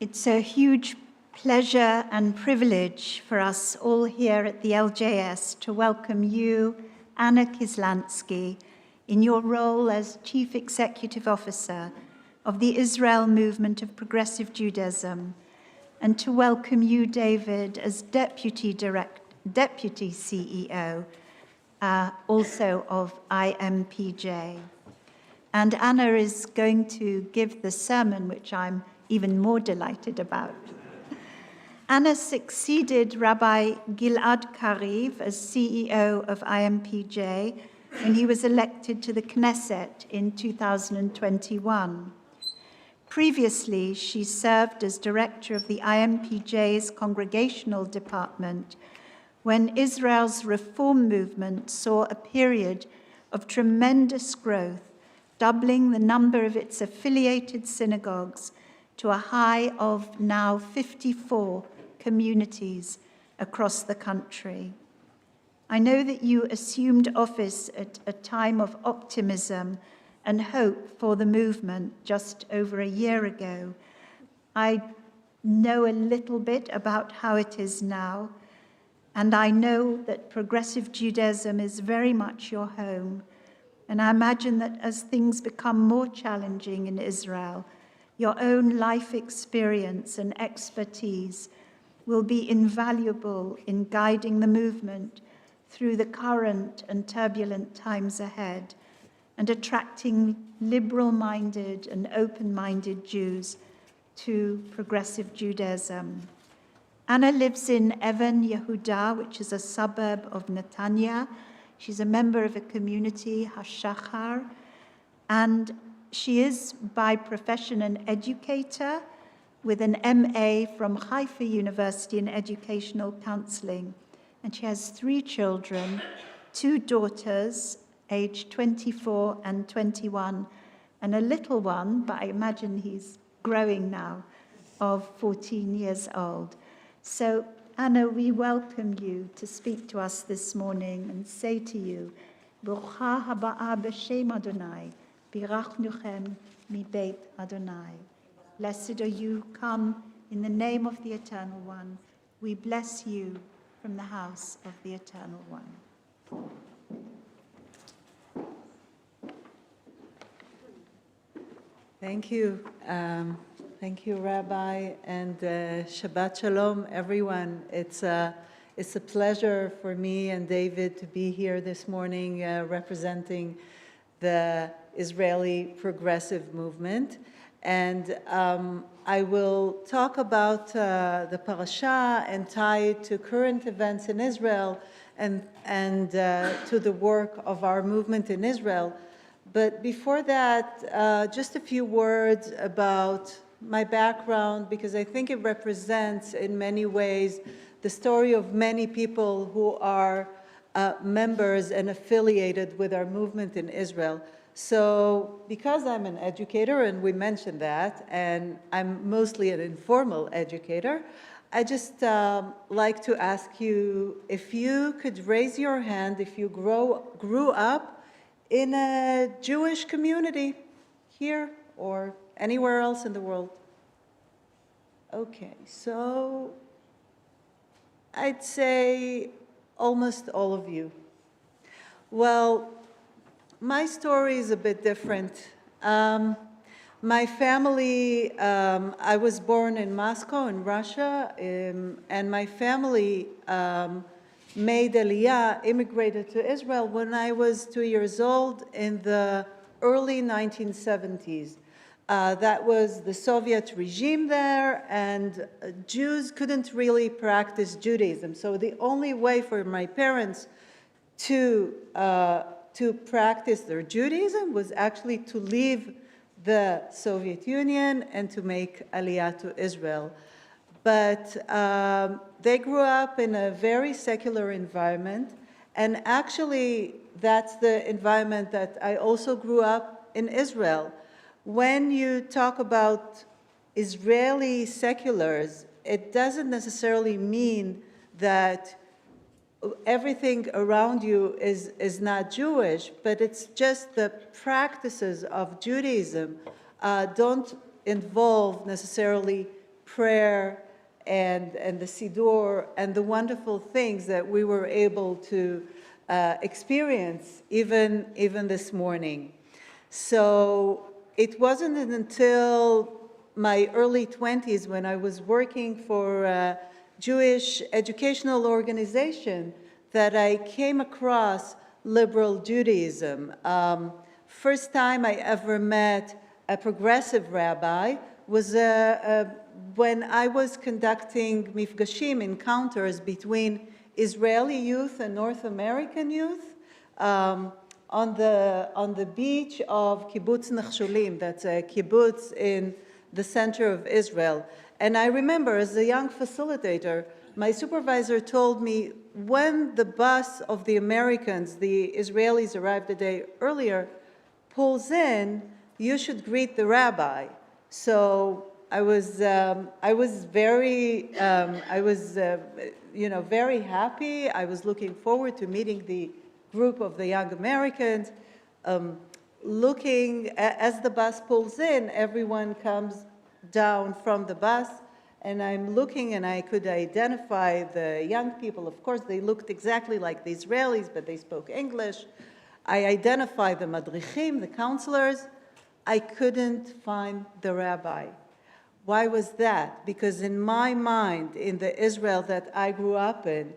It's a huge pleasure and privilege for us all here at the LJS to welcome you, Anna Kislanski, in your role as Chief Executive Officer of the Israel Movement of Progressive Judaism, and to welcome you, David, as Deputy CEO, also of IMPJ. And Anna is going to give the sermon, which I'm even more delighted about. Anna succeeded Rabbi Gilad Kariv as CEO of IMPJ when he was elected to the Knesset in 2021. Previously, she served as director of the IMPJ's Congregational Department when Israel's reform movement saw a period of tremendous growth, doubling the number of its affiliated synagogues to a high of now 54 communities across the country. I know that you assumed office at a time of optimism and hope for the movement just over a year ago. I know a little bit about how it is now, and I know that progressive Judaism is very much your home. And I imagine that as things become more challenging in Israel, your own life experience and expertise will be invaluable in guiding the movement through the current and turbulent times ahead and attracting liberal-minded and open-minded Jews to progressive Judaism. Anna lives in Even Yehuda, which is a suburb of Netanya. She's a member of a community, Hashachar, and she is by profession an educator with an MA from Haifa University in Educational Counseling. And she has 3 children, 2 daughters, aged 24 and 21, and a little one, but I imagine he's growing now, of 14 years old. So, Anna, we welcome you to speak to us this morning and say to you, Brucha haba'a b'shem Adonai, birachnuchem mi beit Adonai. Blessed are you, come in the name of the Eternal One. We bless you from the house of the Eternal One. Thank you. Thank you, Rabbi, and Shabbat Shalom, everyone. It's a pleasure for me and David to be here this morning representing the Israeli progressive movement. And I will talk about the parasha and tie it to current events in Israel and to the work of our movement in Israel. But before that, just a few words about my background, because I think it represents in many ways the story of many people who are members and affiliated with our movement in Israel. So because I'm an educator, and we mentioned that, and I'm mostly an informal educator, I just like to ask you if you could raise your hand if you grew up in a Jewish community here or anywhere else in the world. Okay, so I'd say almost all of you. Well, my story is a bit different. My family, I was born in Moscow in Russia, and my family made Aliyah, immigrated to Israel when I was 2 years old in the early 1970s. That was the Soviet regime there, and Jews couldn't really practice Judaism. So the only way for my parents to practice their Judaism was actually to leave the Soviet Union and to make Aliyah to Israel. But they grew up in a very secular environment, and actually that's the environment that I also grew up in Israel. When you talk about Israeli seculars, it doesn't necessarily mean that everything around you is not Jewish, but it's just the practices of Judaism don't involve necessarily prayer and the Siddur and the wonderful things that we were able to experience even this morning. So it wasn't until my early 20s when I was working for a Jewish educational organization that I came across liberal Judaism. First time I ever met a progressive rabbi was when I was conducting mifgashim, encounters between Israeli youth and North American youth on the beach of Kibbutz Nachsholim, that's a kibbutz in the center of Israel. And I remember as a young facilitator, my supervisor told me when the bus of the Americans, the Israelis arrived a day earlier, pulls in, you should greet the rabbi. So I was very, very happy. I was looking forward to meeting the group of the young Americans. Looking, as the bus pulls in, everyone comes down from the bus, and I'm looking and I could identify the young people. Of course, they looked exactly like the Israelis, but they spoke English. I identified the madrichim, the counselors. I couldn't find the rabbi. Why was that? Because in my mind, in the Israel that I grew up in,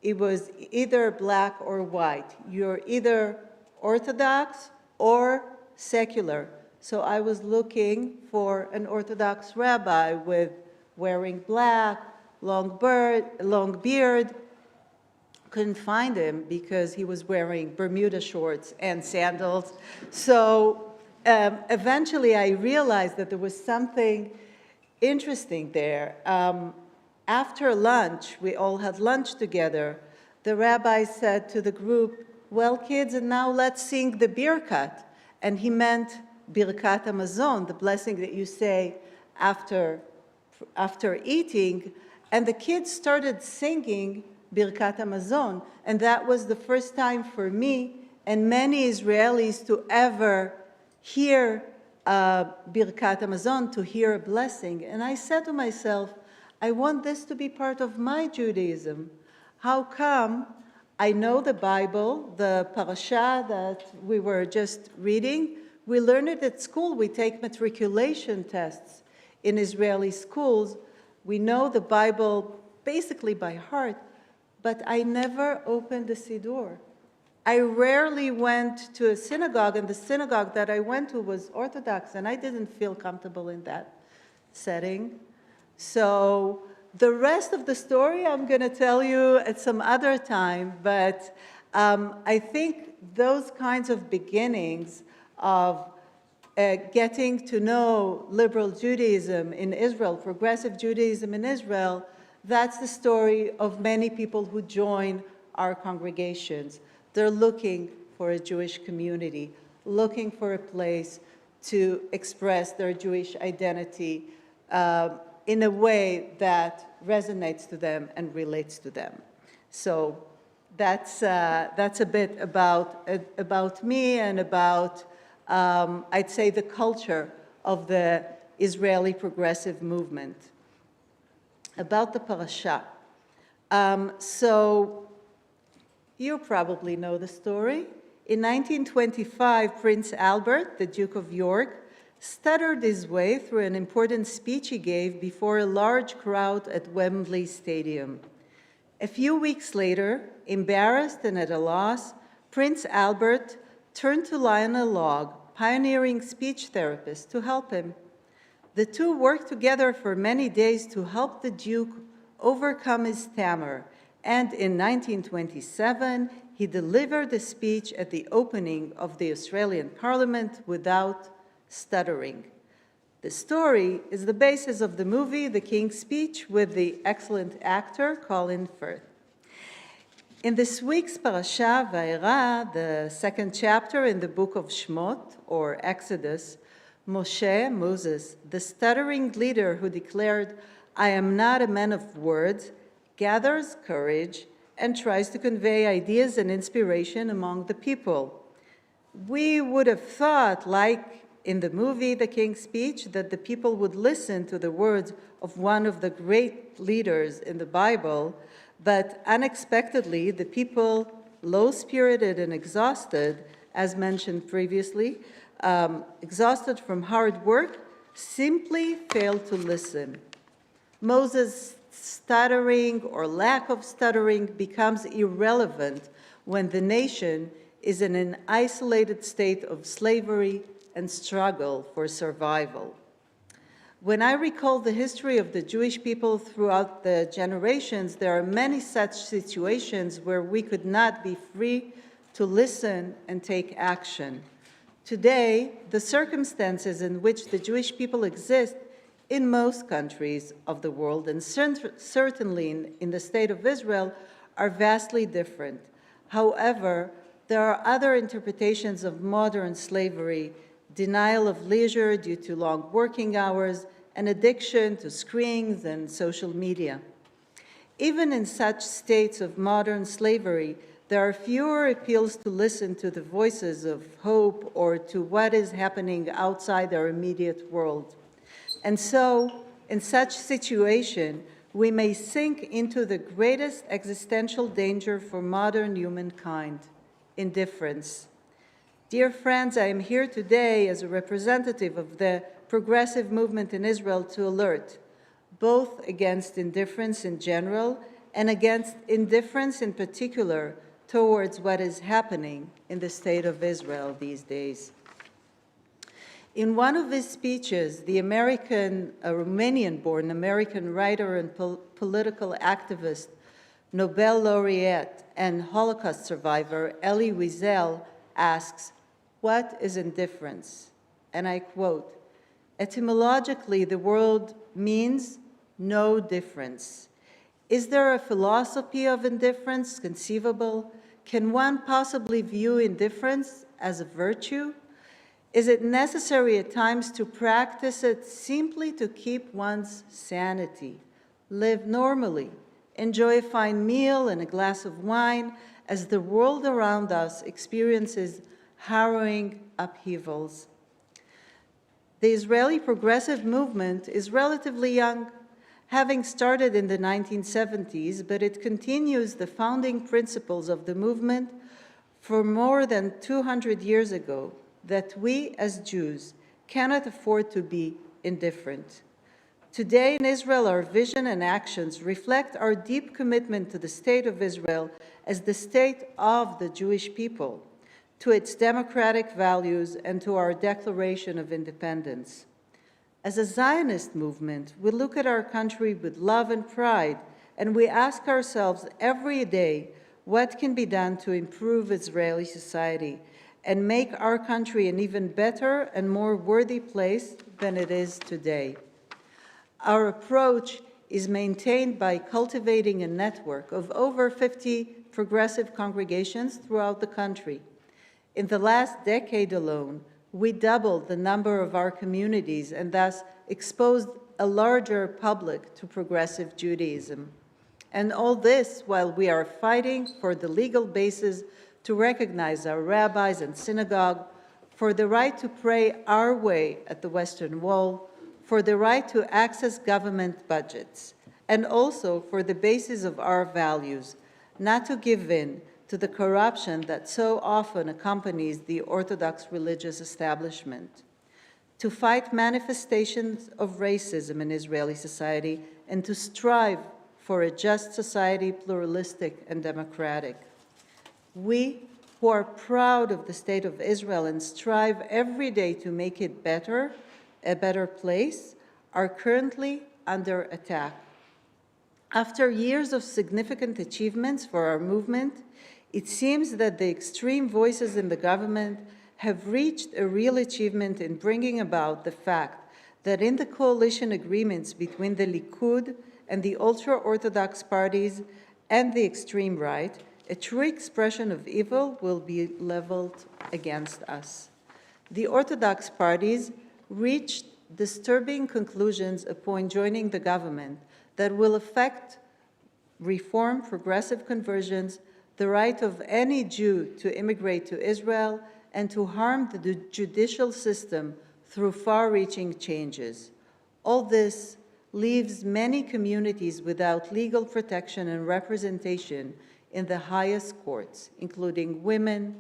it was either black or white. You're either Orthodox or secular. So I was looking for an Orthodox rabbi with wearing black, long beard. Couldn't find him because he was wearing Bermuda shorts and sandals. So eventually I realized that there was something interesting there. After lunch, we all had lunch together. The rabbi said to the group, well, kids, and now let's sing the birkat. And he meant birkat hamazon, the blessing that you say after eating. And the kids started singing birkat hamazon. And that was the first time for me and many Israelis to ever hear birkat hamazon, to hear a blessing. And I said to myself, I want this to be part of my Judaism. How come I know the Bible, the parasha that we were just reading, we learn it at school. We take matriculation tests in Israeli schools. We know the Bible basically by heart, but I never opened the Siddur. I rarely went to a synagogue, and the synagogue that I went to was Orthodox, and I didn't feel comfortable in that setting. So the rest of the story I'm going to tell you at some other time, but I think those kinds of beginnings of getting to know liberal Judaism in Israel, progressive Judaism in Israel, that's the story of many people who join our congregations. They're looking for a Jewish community, looking for a place to express their Jewish identity in a way that resonates to them and relates to them. So that's a bit about me and about, I'd say, the culture of the Israeli progressive movement. About the parasha. So you probably know the story. In 1925, Prince Albert, the Duke of York, stuttered his way through an important speech he gave before a large crowd at Wembley Stadium. A few weeks later, embarrassed and at a loss, Prince Albert turned to Lionel Logg, pioneering speech therapist, to help him. The two worked together for many days to help the Duke overcome his stammer, and in 1927, he delivered a speech at the opening of the Australian Parliament without stuttering. The story is the basis of the movie The King's Speech with the excellent actor Colin Firth. In this week's Parasha Vayera, the second chapter in the book of Shmot, or Exodus, Moshe, Moses, the stuttering leader who declared, "I am not a man of words," gathers courage and tries to convey ideas and inspiration among the people. We would have thought, like in the movie The King's Speech that the people would listen to the words of one of the great leaders in the Bible, but unexpectedly, the people, low-spirited and exhausted, as mentioned previously, exhausted from hard work, simply failed to listen. Moses' stuttering or lack of stuttering becomes irrelevant when the nation is in an isolated state of slavery and struggle for survival. When I recall the history of the Jewish people throughout the generations, there are many such situations where we could not be free to listen and take action. Today, the circumstances in which the Jewish people exist in most countries of the world, and certainly in the state of Israel, are vastly different. However, there are other interpretations of modern slavery: denial of leisure due to long working hours, and addiction to screens and social media. Even in such states of modern slavery, there are fewer appeals to listen to the voices of hope or to what is happening outside our immediate world. And so, in such situation, we may sink into the greatest existential danger for modern humankind: indifference. Dear friends, I am here today as a representative of the progressive movement in Israel to alert, both against indifference in general and against indifference in particular towards what is happening in the state of Israel these days. In one of his speeches, the Romanian-born American writer and political activist, Nobel laureate and Holocaust survivor Elie Wiesel asks, "What is indifference?" And I quote, "Etymologically, the word means no difference. Is there a philosophy of indifference conceivable? Can one possibly view indifference as a virtue? Is it necessary at times to practice it simply to keep one's sanity, live normally, enjoy a fine meal and a glass of wine as the world around us experiences harrowing upheavals?" The Israeli progressive movement is relatively young, having started in the 1970s, but it continues the founding principles of the movement for more than 200 years ago, that we as Jews cannot afford to be indifferent. Today in Israel, our vision and actions reflect our deep commitment to the state of Israel as the state of the Jewish people, to its democratic values, and to our Declaration of Independence. As a Zionist movement, we look at our country with love and pride, and we ask ourselves every day what can be done to improve Israeli society and make our country an even better and more worthy place than it is today. Our approach is maintained by cultivating a network of over 50 progressive congregations throughout the country. In the last decade alone, we doubled the number of our communities and thus exposed a larger public to progressive Judaism. And all this while we are fighting for the legal basis to recognize our rabbis and synagogue, for the right to pray our way at the Western Wall, for the right to access government budgets, and also for the basis of our values, not to give in to the corruption that so often accompanies the Orthodox religious establishment, to fight manifestations of racism in Israeli society, and to strive for a just society, pluralistic and democratic. We, who are proud of the state of Israel and strive every day to make it better, a better place, are currently under attack. After years of significant achievements for our movement, it seems that the extreme voices in the government have reached a real achievement in bringing about the fact that in the coalition agreements between the Likud and the ultra-Orthodox parties and the extreme right, a true expression of evil will be leveled against us. The Orthodox parties reached disturbing conclusions upon joining the government that will affect reform, progressive conversions, the right of any Jew to immigrate to Israel, and to harm the judicial system through far-reaching changes. All this leaves many communities without legal protection and representation in the highest courts, including women,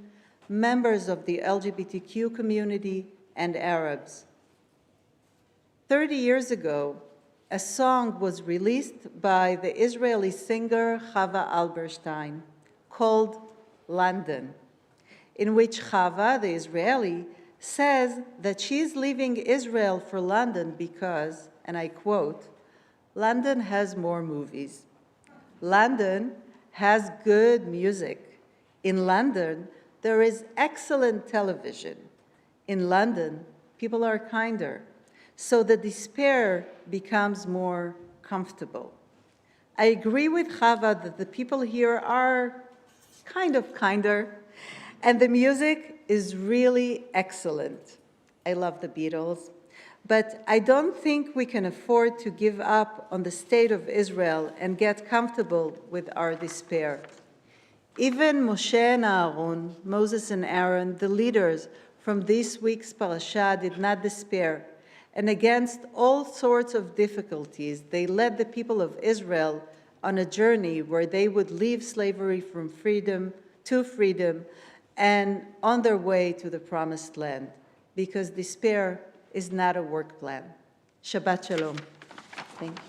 members of the LGBTQ community, and Arabs. 30 years ago, a song was released by the Israeli singer Chava Alberstein called London, in which Chava, the Israeli, says that she is leaving Israel for London because, and I quote, "London has more movies. London has good music. In London, there is excellent television. In London, people are kinder. So the despair becomes more comfortable." I agree with Chava that the people here are kind of kinder, and the music is really excellent. I love the Beatles, but I don't think we can afford to give up on the state of Israel and get comfortable with our despair. Even Moshe and Aaron, Moses and Aaron, the leaders from this week's parasha, did not despair. And against all sorts of difficulties, they led the people of Israel on a journey where they would leave slavery from freedom to freedom and on their way to the promised land, because despair is not a work plan. Shabbat Shalom. Thank you.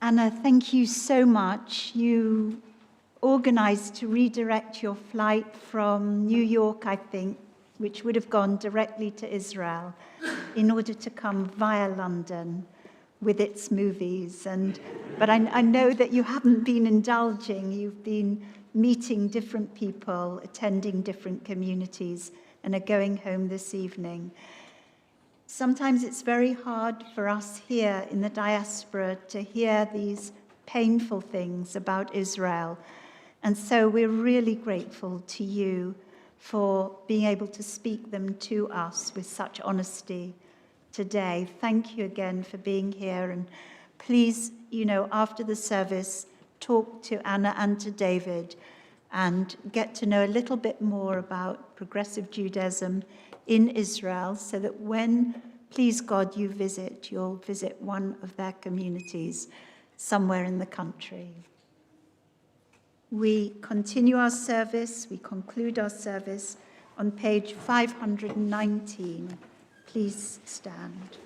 Anna, thank you so much. You organized to redirect your flight from New York, I think, which would have gone directly to Israel, in order to come via London with its movies. But I know that you haven't been indulging. You've been meeting different people, attending different communities, and are going home this evening. Sometimes it's very hard for us here in the diaspora to hear these painful things about Israel. And so we're really grateful to you for being able to speak them to us with such honesty today. Thank you again for being here. And please, after the service, talk to Anna and to David and get to know a little bit more about progressive Judaism in Israel, so that when, please God, you visit, you'll visit one of their communities somewhere in the country. We continue our service, we conclude our service on page 519. Please stand.